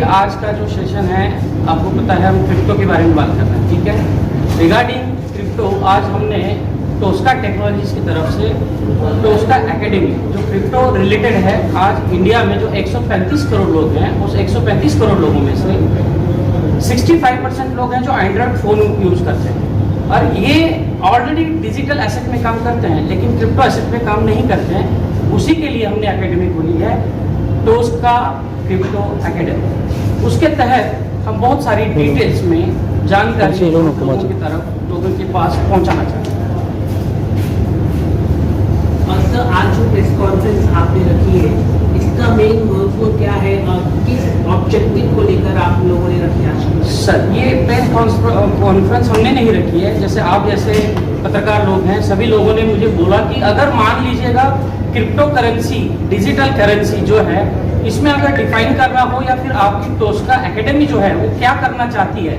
आज का जो सेशन है, आपको पता है हम क्रिप्टो के बारे में बात कर रहे हैं, ठीक है। रिगार्डिंग क्रिप्टो आज हमने टोस्का टेक्नोलॉजीज की तरफ से टोस्का एकेडमी जो क्रिप्टो रिलेटेड है, आज इंडिया में जो 135 करोड़ लोग हैं, उस 135 करोड़ लोगों में से 65% लोग हैं जो एंड्रॉयड फ़ोन यूज़ करते हैं, और ये ऑलरेडी डिजिटल एसेट में काम करते हैं लेकिन क्रिप्टो एसेट में काम नहीं करते हैं। उसी के लिए हमने एकेडमी खोली है, टोस्का क्रिप्टो एकेडमी। उसके तहत हम बहुत सारी डिटेल्स में जानकारी लोगों की तरफ, लोगों के पास पहुंचाना चाहते हैं। सर, आज जो प्रेस कॉन्फ्रेंस आपने रखी है, इसका मेन महत्व क्या है और किस ऑब्जेक्टिव को लेकर आप लोगों ने रखी आज? सर, ये प्रेस कॉन्फ्रेंस हमने नहीं रखी है, जैसे आप जैसे पत्रकार लोग हैं, सभी लोगों ने मुझे बोला कि अगर मान लीजिएगा क्रिप्टो करेंसी, डिजिटल करेंसी जो है, इसमें अगर डिफाइन करना हो या फिर आपकी टोस्का एकेडमी जो है वो क्या करना चाहती है,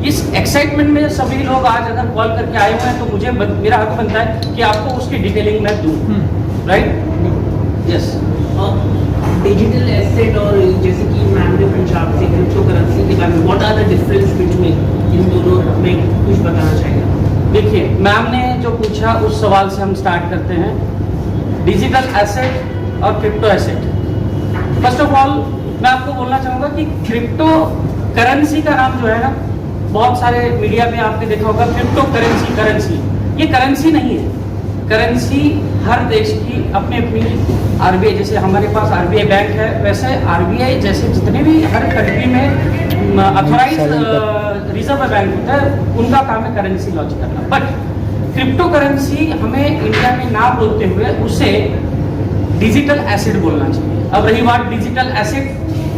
इस एक्साइटमेंट में सभी लोग आज अगर कॉल करके आए हुए हैं तो मुझे मेरा हक बनता है कि आपको उसकी डिटेलिंग मैं दूं, राइट? यस। और डिजिटल एसेट और जैसे कि मैम ने पूछा आपसे क्रिप्टो करेंसी के बारे में, what are the difference between इन दोनों में, कुछ बताना चाहिए? देखिए, मैम ने जो पूछा उस सवाल से हम स्टार्ट करते हैं। डिजिटल एसेट और crypto asset, first of all मैं आपको बोलना चाहूँगा कि क्रिप्टो करेंसी का नाम जो है ना, बहुत सारे मीडिया में आपने देखा होगा क्रिप्टो करेंसी, करेंसी, ये करेंसी नहीं है। करेंसी हर देश की अपनी अपनी, आरबीआई जैसे हमारे पास आरबीआई बैंक है, वैसे आरबीआई जैसे जितने भी हर कंट्री में अथॉराइज रिजर्व बैंक होता है, उनका काम है करेंसी लॉन्च करना। बट क्रिप्टो करेंसी हमें इंडिया में ना बोलते हुए उसे डिजिटल एसेट बोलना चाहिए। अब रही बात डिजिटल एसेट,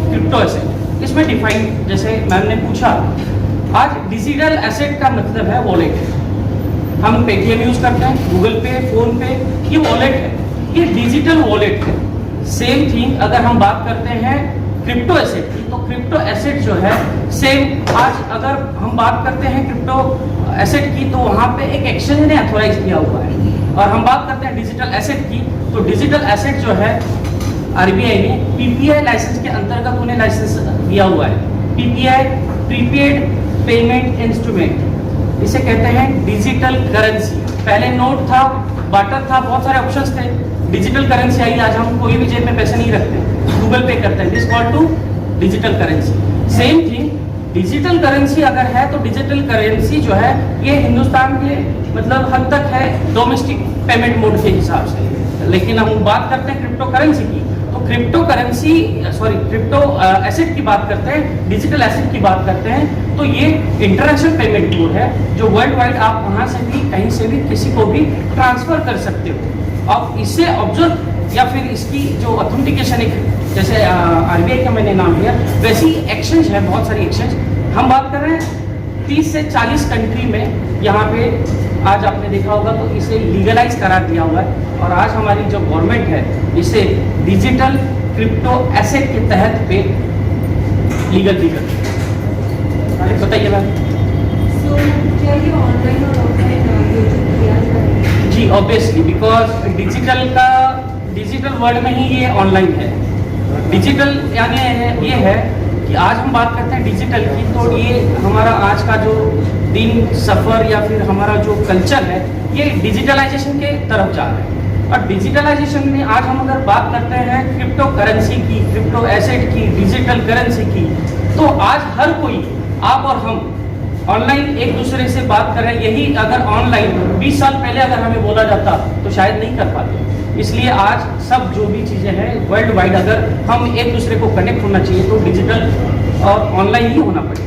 क्रिप्टो एसेट, इसमें डिफाइन जैसे मैम ने पूछा, आज डिजिटल एसेट का मतलब है वॉलेट। हम पेटीएम यूज करते हैं, गूगल पे, फोन पे, ये वॉलेट है, ये डिजिटल वॉलेट है। सेम थिंग अगर हम बात करते हैं क्रिप्टो एसेट की, तो क्रिप्टो एसेट जो है सेम, आज अगर हम बात करते हैं क्रिप्टो एसेट की तो वहाँ पे एक एक्सचेंज ने अथॉराइज किया हुआ है, और हम बात करते हैं डिजिटल एसेट की, तो डिजिटल एसेट जो है आरबीआई ने पीपीआई लाइसेंस के अंतर्गत उन्हें लाइसेंस दिया हुआ है। पीपीआई, प्रीपेड पेमेंट इंस्ट्रूमेंट, इसे कहते हैं डिजिटल करेंसी। पहले नोट था, बाटर था, बहुत सारे ऑप्शंस थे, डिजिटल करेंसी आई। आज हम कोई भी जेब में पैसे नहीं रखते, गूगल पे करते हैं, this called to digital currency. Same thing, digital currency अगर है तो डिजिटल करेंसी जो है ये हिंदुस्तान के मतलब हद तक है डोमेस्टिक पेमेंट मोड के हिसाब से। लेकिन हम बात करते हैं क्रिप्टो करेंसी की, तो क्रिप्टो करेंसी क्रिप्टो एसेट की बात करते हैं, डिजिटल एसेट की बात करते हैं, तो ये इंटरनेशनल पेमेंट मोड है जो वर्ल्ड वाइड आप वहाँ से भी कहीं से भी किसी को भी ट्रांसफर कर सकते हो। अब इससे ऑब्जर्व या फिर इसकी जो ऑथेंटिकेशन एक, जैसे आरबीआई का मैंने नाम लिया, वैसी एक्सचेंज है, बहुत सारी एक्सचेंज। हम बात कर रहे हैं 30 से 40 कंट्री में, यहाँ पे आज आपने देखा होगा तो इसे लीगलाइज करार दिया हुआ है, और आज हमारी जो गवर्नमेंट है इसे डिजिटल क्रिप्टो एसेट के तहत पे लीगल भी कर, बताइए मैम। क्या ये ऑनलाइन और ऑफलाइन आयोजित किया जाए? जी ऑब्वियसली, बिकॉज डिजिटल वर्ल्ड में ही ये ऑनलाइन है। डिजिटल यानी ये है कि आज हम बात करते हैं डिजिटल की, तो ये हमारा आज का जो दिन सफ़र या फिर हमारा जो कल्चर है ये डिजिटलाइजेशन के तरफ जा रहा है। और डिजिटलाइजेशन में आज हम अगर बात करते हैं क्रिप्टो करेंसी की, क्रिप्टो एसेट की, डिजिटल करेंसी की, तो आज हर कोई, आप और हम ऑनलाइन एक दूसरे से बात कर रहे हैं। यही अगर ऑनलाइन 20 साल पहले अगर हमें बोला जाता तो शायद नहीं कर पाते। इसलिए आज सब जो भी चीज़ें हैं वर्ल्ड वाइड, अगर हम एक दूसरे को कनेक्ट होना चाहिए तो डिजिटल और ऑनलाइन ही होना पड़ेगा।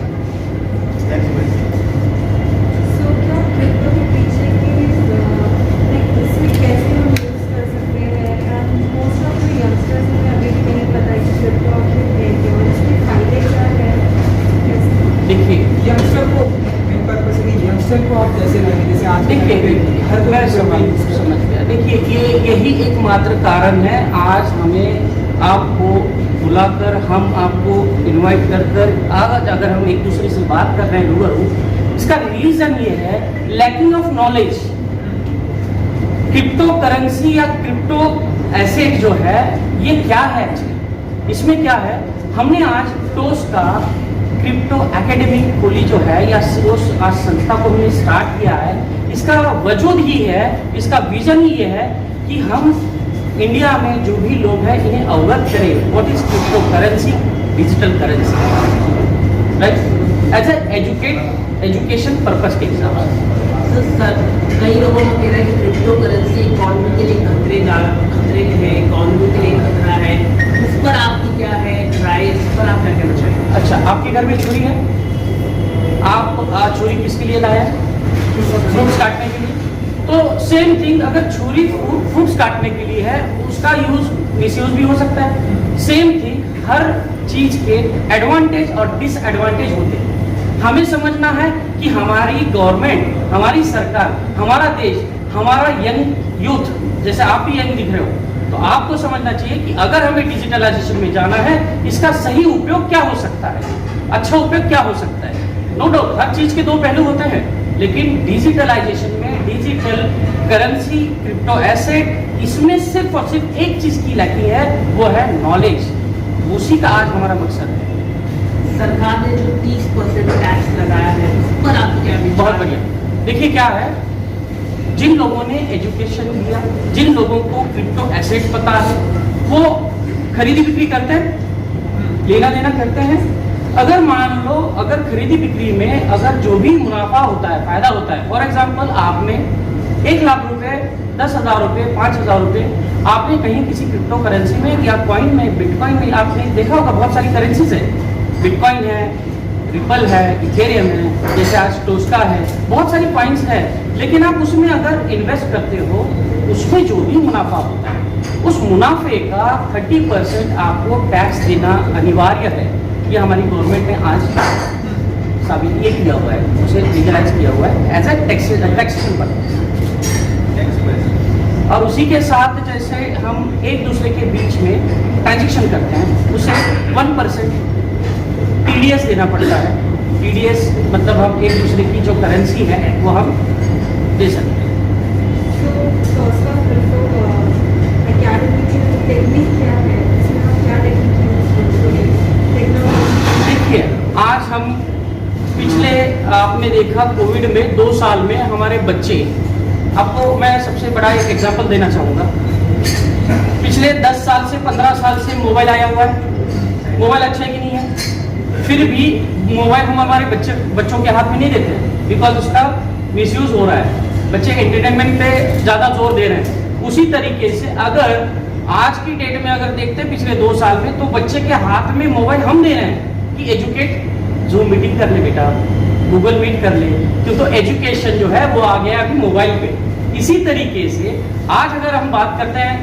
समझ गया। देखिए, यही एकमात्र कारण है आज हमें आपको बुलाकर, हम आपको इनवाइट कर आज अगर हम एक दूसरे से बात कर रहे हैं रूबरू, इसका रीजन ये है lacking of knowledge. Crypto currency या क्रिप्टो एसेट जो है ये क्या है, इसमें क्या है, हमने आज टोस का क्रिप्टो एकेडमी खोली जो है या उस आज संस्था को हमने स्टार्ट किया है, इसका वजूद ही है, इसका विजन ही ये है कि हम इंडिया में जो भी लोग हैं इन्हें अवगत करें what is crypto currency, digital currency, right, as education purpose के हिसाब से। तो सर कई लोगों को कह रहा है कि क्रिप्टो करेंसी इकोनॉमी के लिए खतरे है, इकोनॉमी के लिए खतरा है, उस पर आपकी क्या है राय, इस पर आप क्या कहना चाहेंगे? अच्छा, आपके घर में छुरी है, आप छुरी किसके लिए लाया है? फ्रूट्स काटने के लिए। तो सेम थिंग, अगर छुरी फ्रूट्स काटने के लिए है, उसका यूज मिसयूज भी हो सकता है। सेम थिंग, हर चीज के एडवांटेज और डिसएडवांटेज होते हैं। हमें समझना है कि हमारी गवर्नमेंट, हमारी सरकार, हमारा देश, हमारा यंग यूथ, जैसे आप भी यंग दिख रहे हो, तो आपको समझना चाहिए कि अगर हमें डिजिटलाइजेशन में जाना है, इसका सही उपयोग क्या हो सकता है, अच्छा उपयोग क्या हो सकता है। नो डाउट हर चीज के दो पहलू होते हैं, लेकिन डिजिटलाइजेशन में डिजिटल करेंसी, क्रिप्टो एसेट, इसमें सिर्फ और सिर्फ एक चीज की लैकिंग है, वो है नॉलेज। उसी का आज हमारा मकसद है। सरकार ने जो 30% टैक्स लगाया है उस पर आप क्या विचार? बहुत बढ़िया। देखिए क्या है, जिन लोगों ने एजुकेशन लिया, जिन लोगों को क्रिप्टो एसेट पता है, वो खरीदी बिक्री करते हैं, लेना देना करते हैं। अगर मान लो, अगर खरीदी बिक्री में अगर जो भी मुनाफा होता है, फायदा होता है, फॉर एग्जाम्पल आपने 1 लाख रुपए, 10,000 रुपए, 5,000 रुपए आपने कहीं किसी क्रिप्टो करेंसी में या कॉइन में, बिटकॉइन में, आपने देखा होगा बहुत सारी करेंसीज है, बिटकॉइन है, रिपल है, इथेरियम है, जैसे आज टोस्का है, बहुत सारी कॉइन्स है। लेकिन आप उसमें अगर इन्वेस्ट करते हो, उसमें जो भी मुनाफा होता है, उस मुनाफे का 30% आपको टैक्स देना अनिवार्य है। ये हमारी गवर्नमेंट ने आज साबित ये किया हुआ है, उसे लीगलाइज किया हुआ है एज ए टैक्सेशन पर। और उसी के साथ जैसे हम एक दूसरे के बीच में ट्रांजेक्शन करते हैं, उसे 1% TDS देना पड़ता है। TDS मतलब हम एक दूसरे की जो करेंसी है वो हम दे सकते हैं। तो उसका क्रिप्टो एकेडमी की टेक्निक क्या है, इसमें हम क्या टेक्निक यूज करते हैं, टेक्नोलॉजी? देखिए, आज हम पिछले, आपने देखा कोविड में 2 साल में हमारे बच्चे, आपको मैं सबसे बड़ा एक एग्जांपल देना चाहूँगा। पिछले 10 साल से 15 साल से मोबाइल आया हुआ है, मोबाइल अच्छा है कि नहीं है, फिर भी मोबाइल हम हमारे बच्चों के हाथ में नहीं देते, बिकॉज उसका मिसयूज हो रहा है, बच्चे एंटरटेनमेंट पे ज़्यादा जोर दे रहे हैं। उसी तरीके से अगर आज की डेट में अगर देखते हैं पिछले 2 साल में, तो बच्चे के हाथ में मोबाइल हम दे रहे हैं कि एजुकेट, जूम मीटिंग कर ले बेटा, गूगल मीट कर ले, क्यों, तो एजुकेशन जो है वो आ गया अभी मोबाइल पे। इसी तरीके से आज अगर हम बात करते हैं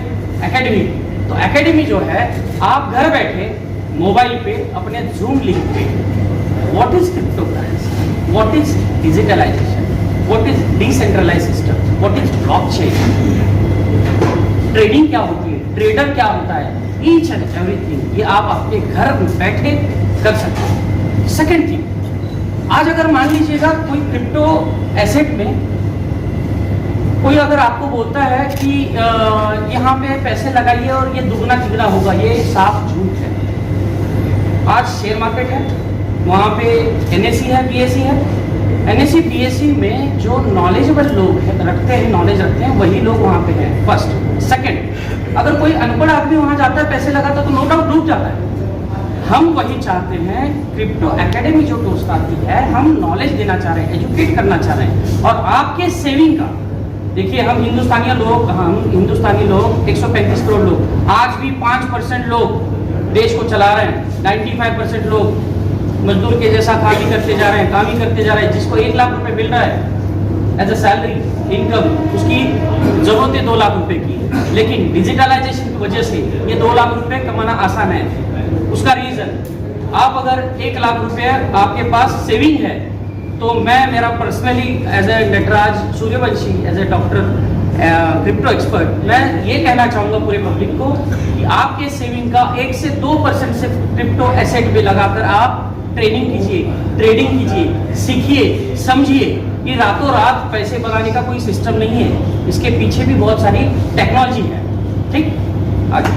एकेडमी, तो एकेडमी जो है आप घर बैठे मोबाइल पे अपने जूम लिंक पे what is crypto currency, what is digitalization, what is decentralize system, what is blockchain, trading क्या होती है, ट्रेडर क्या होता है, ईच एंड एवरीथिंग ये आप अपने घर बैठे कर सकते हैं। सेकेंड थिंग, आज अगर मान लीजिएगा कोई क्रिप्टो एसेट में कोई अगर आपको बोलता है कि यहाँ पे पैसे लगाइए और ये दुगना तिगना होगा, ये साफ झूठ है। आज शेयर मार्केट है, वहाँ पे NSE है, BSE है। NSE BSE में जो नॉलेजेबल लोग हैं, रखते हैं, नॉलेज रखते हैं, वही लोग वहाँ पे हैं, फर्स्ट। सेकंड, अगर कोई अनपढ़ आदमी वहाँ जाता है, पैसे लगाता है, तो नो डाउट डूब जाता है। हम वही चाहते हैं, क्रिप्टो एकेडमी जो टोस्का की है, हम नॉलेज देना चाह रहे हैं, एजुकेट करना चाह रहे हैं, और आपके सेविंग का, देखिए हम हिंदुस्तानी लोग 135 करोड़ लोग, आज भी 5% लोग देश को चला रहे हैं, 95% लोग मजदूर के जैसा काम ही करते जा रहे हैं, जिसको 1 लाख रुपए मिल रहा है एज अ सैलरी इनकम, उसकी जरूरतें 2 लाख रुपए की, लेकिन डिजिटलाइजेशन की वजह से ये 2 लाख रुपए कमाना आसान है। उसका रीजन, आप अगर 1 लाख रुपए आपके पास सेविंग है, तो मेरा personally as a Nataraj Suryavanshi, as a doctor crypto expert, मैं ये कहना चाहूँगा पूरे पब्लिक को कि आपके सेविंग का 1 से 2% से क्रिप्टो एसेट में लगाकर आप ट्रेडिंग कीजिए, सीखिए, समझिए। ये रातों रात पैसे बनाने का कोई सिस्टम नहीं है, इसके पीछे भी बहुत सारी टेक्नोलॉजी है। ठीक, आगे।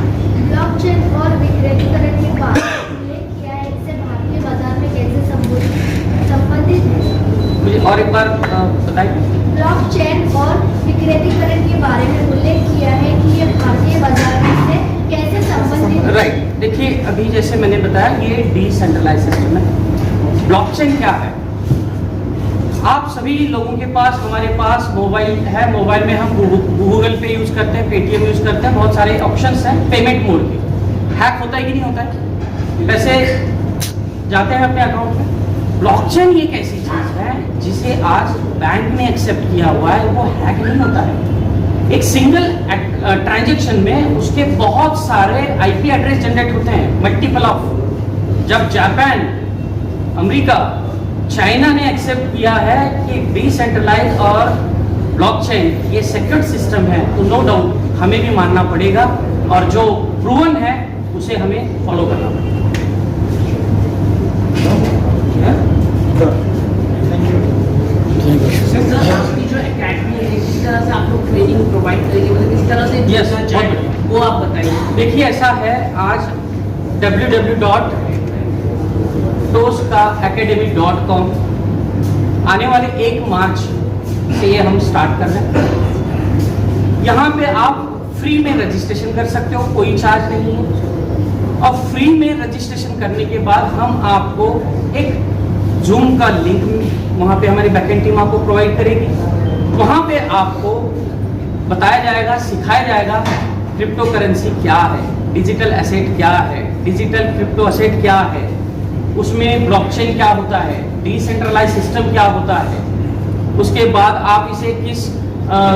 ब्लॉकचेन और विकेंद्रीकरण की बात किया है, इससे मुझे और एक बार बताइए। ब्लॉकचेन और विकेंद्रीकरण के बारे में उल्लेख किया है कि ये भारतीय बाजार से कैसे संबंधित है? राइट, देखिए अभी जैसे मैंने बताया ये डिसेंट्रलाइज सिस्टम है। ब्लॉकचेन क्या है? आप सभी लोगों के पास, हमारे पास मोबाइल है, मोबाइल में हम गूगल पे यूज करते हैं, पेटीएम यूज करते हैं, बहुत सारे ऑप्शंस हैं पेमेंट मोड के। हैक होता है कि नहीं होता है? पैसे जाते हैं अपने अकाउंट में। ब्लॉकचेन ये एक ऐसी चीज है जिसे आज बैंक ने एक्सेप्ट किया हुआ है, वो हैक नहीं होता है। एक सिंगल ट्रांजैक्शन में उसके बहुत सारे आईपी एड्रेस जनरेट होते हैं, मल्टीपल ऑफ। जब जापान, अमेरिका, चाइना ने एक्सेप्ट किया है कि डिसेंट्रलाइज और ब्लॉकचेन ये सिक्योर सिस्टम है, तो नो डाउट हमें भी मानना पड़ेगा और जो प्रूवन है उसे हमें फॉलो करना पड़ेगा। सर आपकी जो एकेडमी है किस तरह से आप लोग ट्रेनिंग प्रोवाइड करेंगे, मतलब किस तरह से Yes, जुड़ना चाहें, वो आप बताइए। देखिए ऐसा है, आज www.toscaacademy.com आने वाले 1 मार्च से ये हम स्टार्ट कर रहे हैं। यहाँ पे आप फ्री में रजिस्ट्रेशन कर सकते हो, कोई चार्ज नहीं है। और फ्री में रजिस्ट्रेशन करने के बाद हम आपको एक जूम का लिंक वहाँ पे हमारी बैकएंड टीम आपको प्रोवाइड करेगी। वहाँ पे आपको बताया जाएगा, सिखाया जाएगा क्रिप्टो करेंसी क्या है, डिजिटल एसेट क्या है, डिजिटल क्रिप्टो एसेट क्या है, उसमें ब्लॉकचेन क्या होता है, डिसेंट्रलाइज सिस्टम क्या होता है। उसके बाद आप इसे किस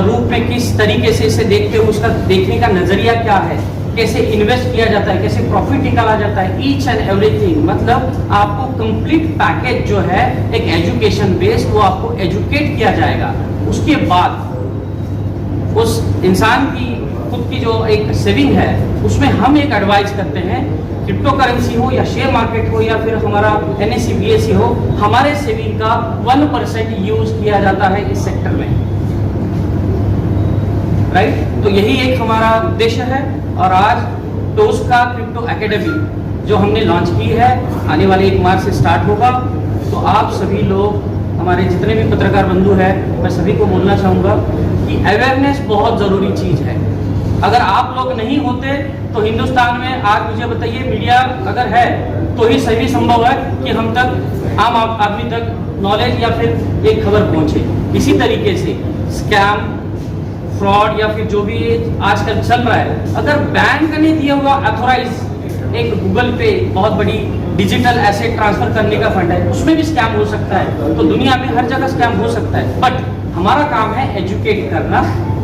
रूप में, किस तरीके से इसे देखते हो, उसका देखने का नजरिया क्या है, कैसे इन्वेस्ट किया जाता है, कैसे प्रॉफिट निकाला जाता है, ईच एंड एवरीथिंग। मतलब आपको कंप्लीट पैकेज जो है एक एजुकेशन बेस्ड, वो आपको एजुकेट किया जाएगा। उसके बाद उस इंसान की खुद की जो एक सेविंग है उसमें हम एक एडवाइस करते हैं, क्रिप्टो करेंसी हो या शेयर मार्केट हो या फिर हमारा NSE BSE हो, हमारे सेविंग का 1% यूज किया जाता है इस सेक्टर में। राइट, तो यही एक हमारा उद्देश्य है। और आज टोस्का क्रिप्टो एकेडमी जो हमने लॉन्च की है, आने वाले 1 मार्च से स्टार्ट होगा। तो आप सभी लोग, हमारे जितने भी पत्रकार बंधु हैं, मैं सभी को बोलना चाहूँगा कि अवेयरनेस बहुत ज़रूरी चीज़ है। अगर आप लोग नहीं होते तो हिंदुस्तान में आज मुझे बताइए, मीडिया अगर है तो ही सही संभव है कि हम तक, आम आदमी तक नॉलेज या फिर एक खबर पहुँचे। इसी तरीके से स्कैम, फ्रॉड या फिर जो भी आजकल चल रहा है, अगर बैंक ने दिया हुआ अथॉराइज एक गूगल पे बहुत बड़ी डिजिटल एसेट ट्रांसफर करने का फंड है, उसमें भी स्कैम हो सकता है। तो दुनिया में हर जगह स्कैम हो सकता है, बट हमारा काम है एजुकेट करना,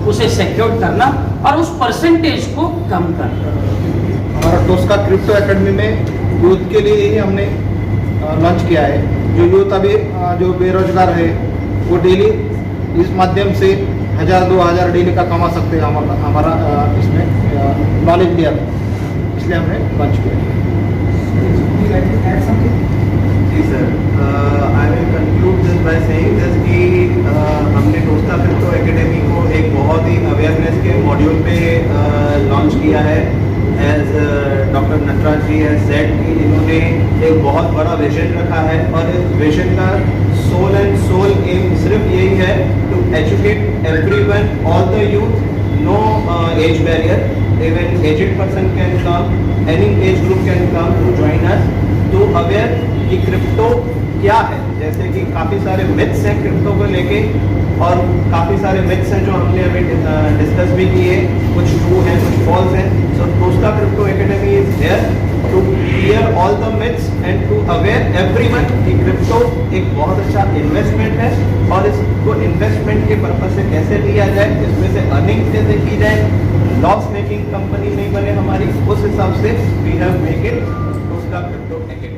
उसे सिक्योर करना और उस परसेंटेज को कम करना। हमारा टोस्का क्रिप्टो एकेडमी में यूथ के लिए ही हमने लॉन्च किया है। जो यूथ अभी जो बेरोजगार है वो डेली इस माध्यम से 1000-2000 डेली का कमा सकते हैं। हमारा इसमें नॉलेज दिया था, इसलिए हमने लॉन्च किया। जी sir, I will conclude this by saying this कि हमने टोस्का क्रिप्टो एकेडमी को एक बहुत ही अवेयरनेस के मॉड्यूल पे लॉन्च किया है। As doctor Nataraj ji has said कि इन्होंने एक बहुत बड़ा विजन रखा है और इस विजन का सोल एम सिर्फ यही है, to educate everyone, all the youth, no age barrier, even aged person can come, any age group can come to join us to aware कि क्रिप्टो क्या है। जैसे कि काफ़ी सारे मिथ्स हैं क्रिप्टो को लेके और काफ़ी सारे मिथ्स हैं जो हमने अभी डिस्कस भी किए, कुछ ट्रू हैं कुछ फॉल्स हैं। So Toska crypto academy is here to clear all the myths and to aware everyone कि क्रिप्टो एक बहुत अच्छा इन्वेस्टमेंट है और इसको इन्वेस्टमेंट के पर्पज से कैसे लिया जाए, इसमें से अर्निंग कैसे की जाए, लॉस मेकिंग कंपनी नहीं बने हमारी, उस हिसाब से we have make it Toska crypto academy.